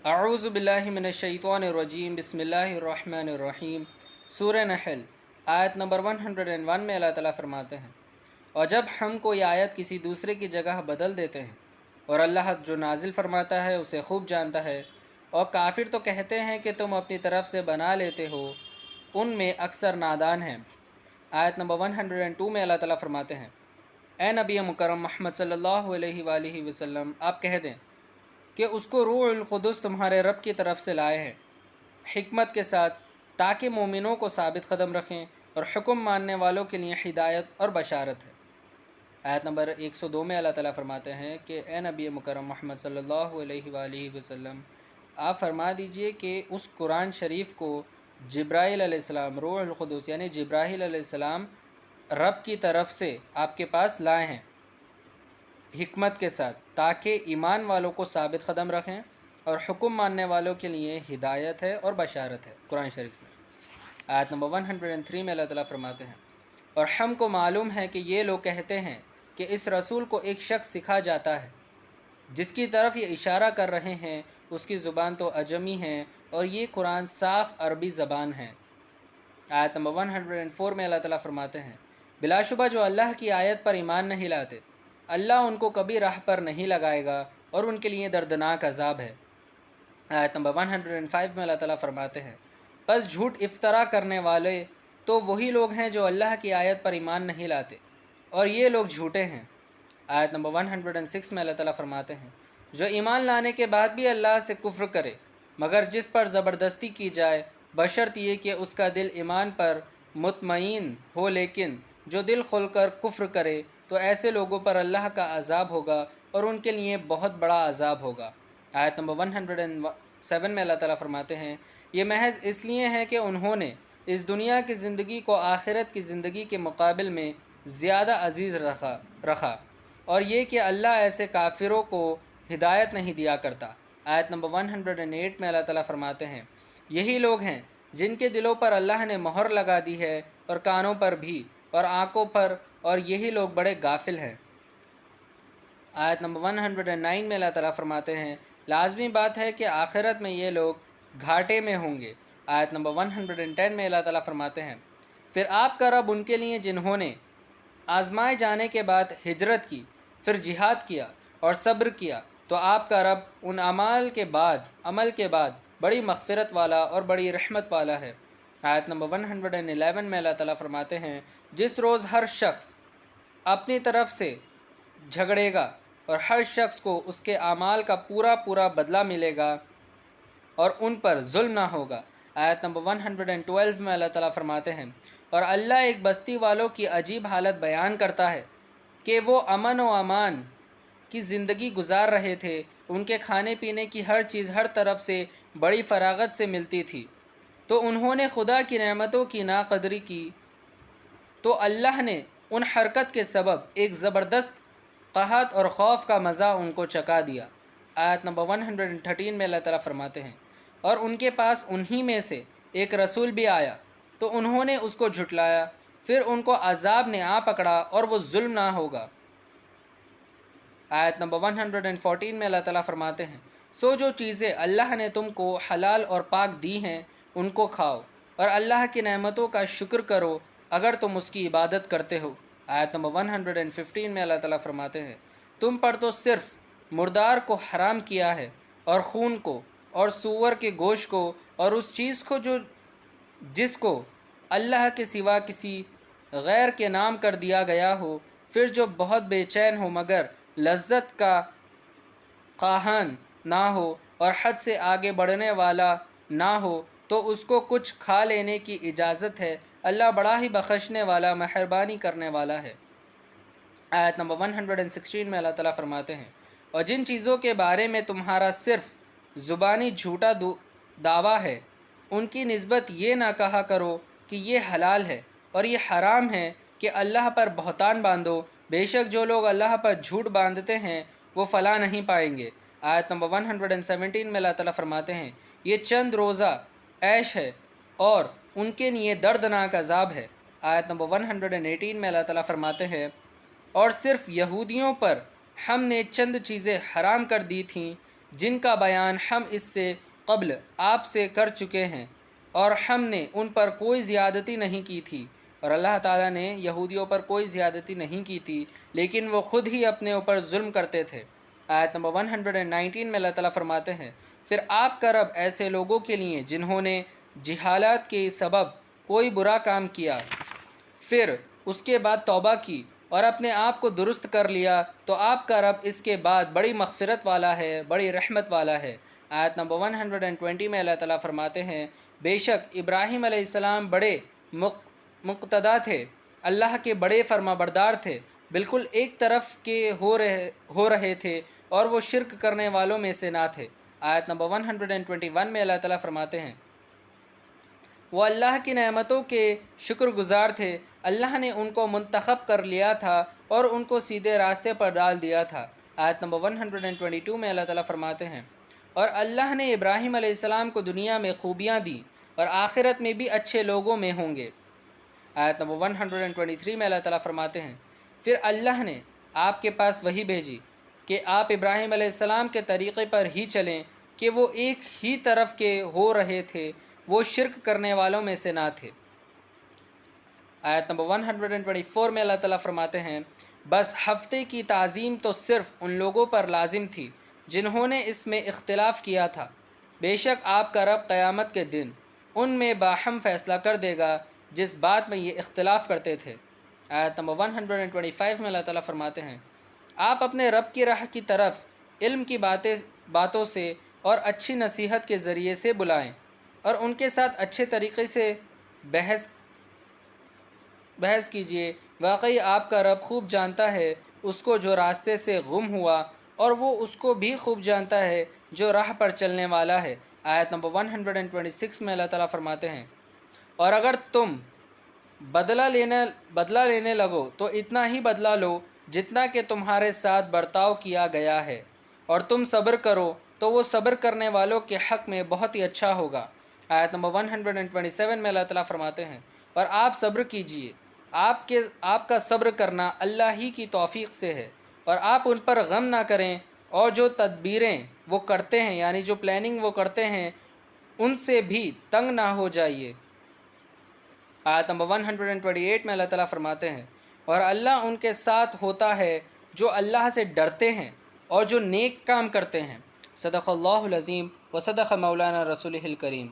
اعوذ باللہ من الشیطان الرجیم بسم اللہ الرحمن الرحیم۔ سورہ نحل آیت نمبر 101 میں اللہ تعالیٰ فرماتے ہیں، اور جب ہم کوئی آیت کسی دوسرے کی جگہ بدل دیتے ہیں اور اللہ جو نازل فرماتا ہے اسے خوب جانتا ہے، اور کافر تو کہتے ہیں کہ تم اپنی طرف سے بنا لیتے ہو، ان میں اکثر نادان ہیں۔ آیت نمبر 102 میں اللہ تعالیٰ فرماتے ہیں، اے نبی مکرم محمد صلی اللہ علیہ وآلہ وسلم، آپ کہہ دیں کہ اس کو روح القدس تمہارے رب کی طرف سے لائے ہیں حکمت کے ساتھ، تاکہ مومنوں کو ثابت قدم رکھیں اور حکم ماننے والوں کے لیے ہدایت اور بشارت ہے۔ آیت نمبر 102 میں اللہ تعالیٰ فرماتے ہیں کہ اے نبی مکرم محمد صلی اللہ علیہ وآلہ وسلم، آپ فرما دیجئے کہ اس قرآن شریف کو جبرائیل علیہ السلام، روح القدس یعنی جبرائیل علیہ السلام رب کی طرف سے آپ کے پاس لائے ہیں حکمت کے ساتھ، تاکہ ایمان والوں کو ثابت قدم رکھیں اور حکم ماننے والوں کے لیے ہدایت ہے اور بشارت ہے۔ قرآن شریف میں آیت نمبر 103 میں اللہ تعالیٰ فرماتے ہیں، اور ہم کو معلوم ہے کہ یہ لوگ کہتے ہیں کہ اس رسول کو ایک شخص سکھا جاتا ہے جس کی طرف یہ اشارہ کر رہے ہیں، اس کی زبان تو عجمی ہے اور یہ قرآن صاف عربی زبان ہے۔ آیت نمبر 104 میں اللہ تعالیٰ فرماتے ہیں، بلا شبہ جو اللہ کی آیت پر ایمان نہیں لاتے، اللہ ان کو کبھی راہ پر نہیں لگائے گا اور ان کے لیے دردناک عذاب ہے۔ آیت نمبر 105 میں اللہ تعالیٰ فرماتے ہیں، پس جھوٹ افطرا کرنے والے تو وہی لوگ ہیں جو اللہ کی آیت پر ایمان نہیں لاتے، اور یہ لوگ جھوٹے ہیں۔ آیت نمبر 106 میں اللہ تعالیٰ فرماتے ہیں، جو ایمان لانے کے بعد بھی اللہ سے کفر کرے مگر جس پر زبردستی کی جائے، بشرط یہ کہ اس کا دل ایمان پر مطمئن ہو، لیکن جو دل کھول کر کفر کرے تو ایسے لوگوں پر اللہ کا عذاب ہوگا اور ان کے لیے بہت بڑا عذاب ہوگا۔ آیت نمبر 107 میں اللہ تعالیٰ فرماتے ہیں، یہ محض اس لیے ہے کہ انہوں نے اس دنیا کی زندگی کو آخرت کی زندگی کے مقابل میں زیادہ عزیز رکھا اور یہ کہ اللہ ایسے کافروں کو ہدایت نہیں دیا کرتا۔ آیت نمبر 108 میں اللہ تعالیٰ فرماتے ہیں، یہی لوگ ہیں جن کے دلوں پر اللہ نے مہر لگا دی ہے اور کانوں پر بھی اور آنکھوں پر، اور یہی لوگ بڑے غافل ہیں۔ آیت نمبر 109 میں اللہ تعالیٰ فرماتے ہیں، لازمی بات ہے کہ آخرت میں یہ لوگ گھاٹے میں ہوں گے۔ آیت نمبر 110 میں اللہ تعالیٰ فرماتے ہیں، پھر آپ کا رب ان کے لیے جنہوں نے آزمائے جانے کے بعد ہجرت کی، پھر جہاد کیا اور صبر کیا، تو آپ کا رب ان عمل کے بعد بڑی مغفرت والا اور بڑی رحمت والا ہے۔ آیت نمبر 111 میں اللہ تعالیٰ فرماتے ہیں، جس روز ہر شخص اپنی طرف سے جھگڑے گا اور ہر شخص کو اس کے اعمال کا پورا بدلہ ملے گا اور ان پر ظلم نہ ہوگا۔ آیت نمبر 112 میں اللہ تعالیٰ فرماتے ہیں، اور اللہ ایک بستی والوں کی عجیب حالت بیان کرتا ہے کہ وہ امن و امان کی زندگی گزار رہے تھے، ان کے کھانے پینے کی ہر چیز ہر طرف سے بڑی فراغت سے ملتی تھی، تو انہوں نے خدا کی نعمتوں کی ناقدری کی، تو اللہ نے ان حرکت کے سبب ایک زبردست قحط اور خوف کا مزہ ان کو چکھا دیا۔ آیت نمبر 113 میں اللہ تعالیٰ فرماتے ہیں، اور ان کے پاس انہی میں سے ایک رسول بھی آیا تو انہوں نے اس کو جھٹلایا، پھر ان کو عذاب نے آ پکڑا اور وہ ظلم نہ ہوگا۔ آیت نمبر 114 میں اللہ تعالیٰ فرماتے ہیں، سو جو چیزیں اللہ نے تم کو حلال اور پاک دی ہیں ان کو کھاؤ اور اللہ کی نعمتوں کا شکر کرو اگر تم اس کی عبادت کرتے ہو۔ آیت نمبر 115 میں اللہ تعالیٰ فرماتے ہیں، تم پر تو صرف مردار کو حرام کیا ہے اور خون کو اور سور کے گوشت کو اور اس چیز کو جس کو اللہ کے سوا کسی غیر کے نام کر دیا گیا ہو، پھر جو بہت بے چین ہو مگر لذت کا خواہاں نہ ہو اور حد سے آگے بڑھنے والا نہ ہو، تو اس کو کچھ کھا لینے کی اجازت ہے، اللہ بڑا ہی بخشنے والا مہربانی کرنے والا ہے۔ آیت نمبر 116 میں اللہ تعالیٰ فرماتے ہیں، اور جن چیزوں کے بارے میں تمہارا صرف زبانی جھوٹا دعویٰ ہے، ان کی نسبت یہ نہ کہا کرو کہ یہ حلال ہے اور یہ حرام ہے کہ اللہ پر بہتان باندھو، بے شک جو لوگ اللہ پر جھوٹ باندھتے ہیں وہ فلاح نہیں پائیں گے۔ آیت نمبر 117 میں اللہ تعالیٰ فرماتے ہیں، یہ چند روزہ عیش ہے اور ان کے لیے دردناک عذاب ہے۔ آیت نمبر 118 میں اللہ تعالیٰ فرماتے ہیں، اور صرف یہودیوں پر ہم نے چند چیزیں حرام کر دی تھیں جن کا بیان ہم اس سے قبل آپ سے کر چکے ہیں، اور ہم نے ان پر کوئی زیادتی نہیں کی تھی، اور اللہ تعالیٰ نے یہودیوں پر کوئی زیادتی نہیں کی تھی، لیکن وہ خود ہی اپنے اوپر ظلم کرتے تھے۔ آیت نمبر 119 میں اللہ تعالیٰ فرماتے ہیں، پھر آپ کا رب ایسے لوگوں کے لیے جنہوں نے جہالت کے سبب کوئی برا کام کیا، پھر اس کے بعد توبہ کی اور اپنے آپ کو درست کر لیا، تو آپ کا رب اس کے بعد بڑی مغفرت والا ہے، بڑی رحمت والا ہے۔ آیت نمبر 120 میں اللہ تعالیٰ فرماتے ہیں، بے شک ابراہیم علیہ السلام بڑے مقتدا تھے، اللہ کے بڑے فرما بردار تھے، بالکل ایک طرف کے ہو رہے تھے، اور وہ شرک کرنے والوں میں سے نہ تھے۔ آیت نمبر 121 میں اللہ تعالیٰ فرماتے ہیں، وہ اللہ کی نعمتوں کے شکر گزار تھے، اللہ نے ان کو منتخب کر لیا تھا اور ان کو سیدھے راستے پر ڈال دیا تھا۔ آیت نمبر 122 میں اللہ تعالیٰ فرماتے ہیں، اور اللہ نے ابراہیم علیہ السلام کو دنیا میں خوبیاں دیں اور آخرت میں بھی اچھے لوگوں میں ہوں گے۔ آیت نمبر 123 میں اللہ تعالیٰ فرماتے ہیں، پھر اللہ نے آپ کے پاس وحی بھیجی کہ آپ ابراہیم علیہ السلام کے طریقے پر ہی چلیں کہ وہ ایک ہی طرف کے ہو رہے تھے، وہ شرک کرنے والوں میں سے نہ تھے۔ آیت نمبر 124 میں اللہ تعالیٰ فرماتے ہیں، بس ہفتے کی تعظیم تو صرف ان لوگوں پر لازم تھی جنہوں نے اس میں اختلاف کیا تھا، بے شک آپ کا رب قیامت کے دن ان میں باہم فیصلہ کر دے گا جس بات میں یہ اختلاف کرتے تھے۔ آیت نمبر 125 میں اللہ تعالیٰ فرماتے ہیں، آپ اپنے رب کی راہ کی طرف علم کی باتوں سے اور اچھی نصیحت کے ذریعے سے بلائیں، اور ان کے ساتھ اچھے طریقے سے بحث کیجیے، واقعی آپ کا رب خوب جانتا ہے اس کو جو راستے سے گم ہوا، اور وہ اس کو بھی خوب جانتا ہے جو راہ پر چلنے والا ہے۔ آیت نمبر 126 میں اللہ تعالیٰ فرماتے ہیں، اور اگر تم بدلہ لینے لگو تو اتنا ہی بدلہ لو جتنا کہ تمہارے ساتھ برتاؤ کیا گیا ہے، اور تم صبر کرو تو وہ صبر کرنے والوں کے حق میں بہت ہی اچھا ہوگا۔ آیت نمبر 127 میں اللہ تعالیٰ فرماتے ہیں، اور آپ صبر کیجئے، آپ کا صبر کرنا اللہ ہی کی توفیق سے ہے، اور آپ ان پر غم نہ کریں، اور جو تدبیریں وہ کرتے ہیں یعنی جو پلاننگ وہ کرتے ہیں ان سے بھی تنگ نہ ہو جائیے۔ آیت نمبر 128 میں اللہ تعالیٰ فرماتے ہیں، اور اللہ ان کے ساتھ ہوتا ہے جو اللہ سے ڈرتے ہیں اور جو نیک کام کرتے ہیں۔ صدق اللہ العظیم و صدق مولانا رسولہ الکریم۔